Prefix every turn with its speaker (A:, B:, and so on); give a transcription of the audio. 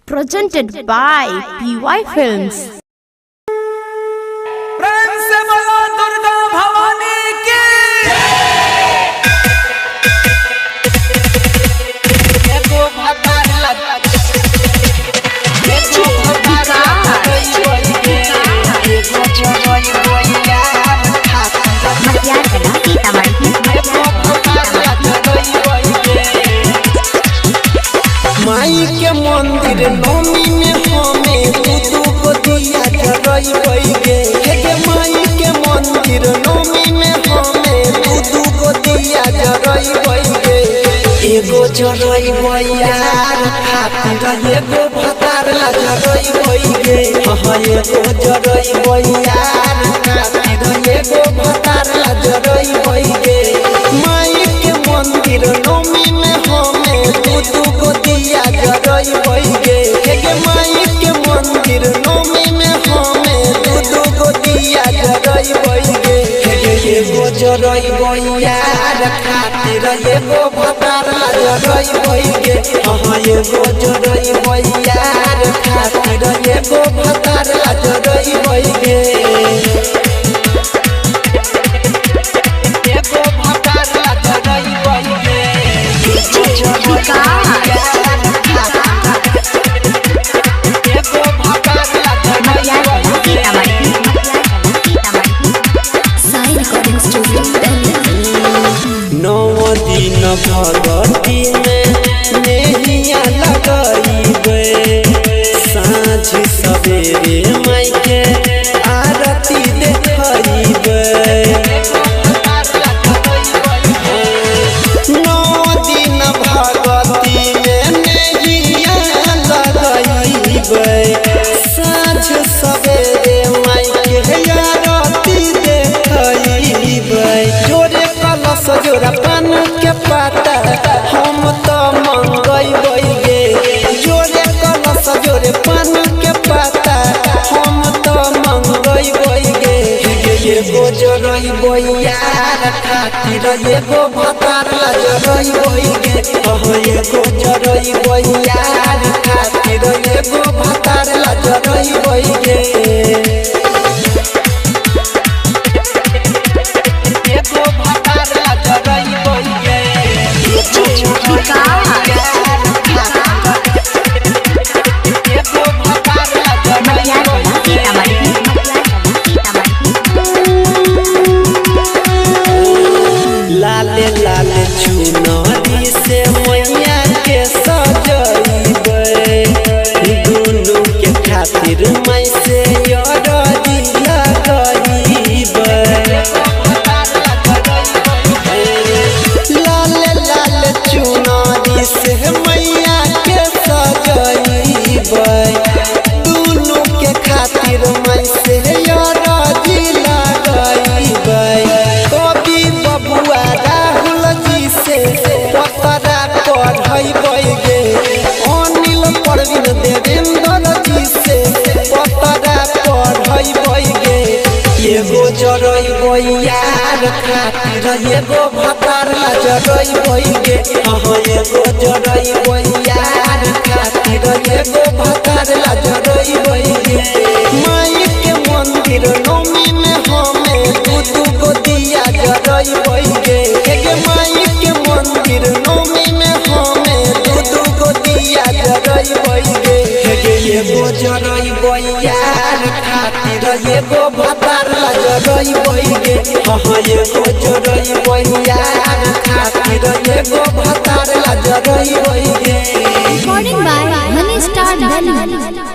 A: presented by PY Films.
B: प्रेम से बोलो दुर्गा भवानी की।
C: एगो भगवान लगा एगो भगवान एगो जोई बोइया
A: मटियार कला सीतामढ़ी
C: एगो भगवान माई के मंदिर नौमी में हमें तू को दिया जरई बइगे हे माई के मंदिर नौमी में हमें तू को दिया जरई बइगे एगो जरई बइया खातिर एगो भतार ला जरई बइगे हां एगो जरई बइया खातिर एगो भतार ला जरई बइगे माई के मंदिर नौमी में हमें तू को दिया जरई बइगे हे माई के मंदिर नौमी में हमें तू को दिया जरई बइगे एगो जरई बइया खातिर एगो भतार ला जरई बइगे हां एगो जरई बइया खातिर एगो भतार ला जरई बइगे एगो भतार ला जरई बइगे नौ दिन भगवती में नेहिया लगाइबे साँझ सवेरे माई के आरती देखइबे नौ दिन भगवती में नेहिया लगाइबे साँझ सवेरे माई के आरती देखइबे जोरे कलश जोरा पान के पाता हम तो मंगई बइगे जोरे कलश जोरे पान के पाता हम तो मंगई बइगे एगो जरई बइया खातिर एगो भतार ला जरई बइगे हां एगो जरई बइया खातिर एगो भतार ला जरई बइगे एगो भतार ला जरई बइगे एगो भतार ला जरई बइगे लाले लाले चुनरी से मैया के सजइबे दुनु के खातिर मैं से अरजी लगइबे लाले लाले चुनरी से मैया के सजइबे दुनु के खातिर मैं से अरजी लगइबे कवि बबुआ राहुल जी से पतरा पढ़ई बइगे अनिल परवीन देवेंद्र जी से पतरा पढ़ई बइगे एगो जरई बइया खातिर एगो भतार ला जरई बइगे हां एगो जरई बइया खातिर एगो भतार ला जरई बइगे माई के मंदिर नौमी में हमें तू को दिया जरई बइगे हे माई के मंदिर नौमी में हमें तू को दिया जरई बइगे एगो जरई बइया खातिर एगो भतार ला जरई बइगे हां एगो जरई बइया खातिर एगो भतार ला जरई बइगे
A: recording by Honey Star Delhi.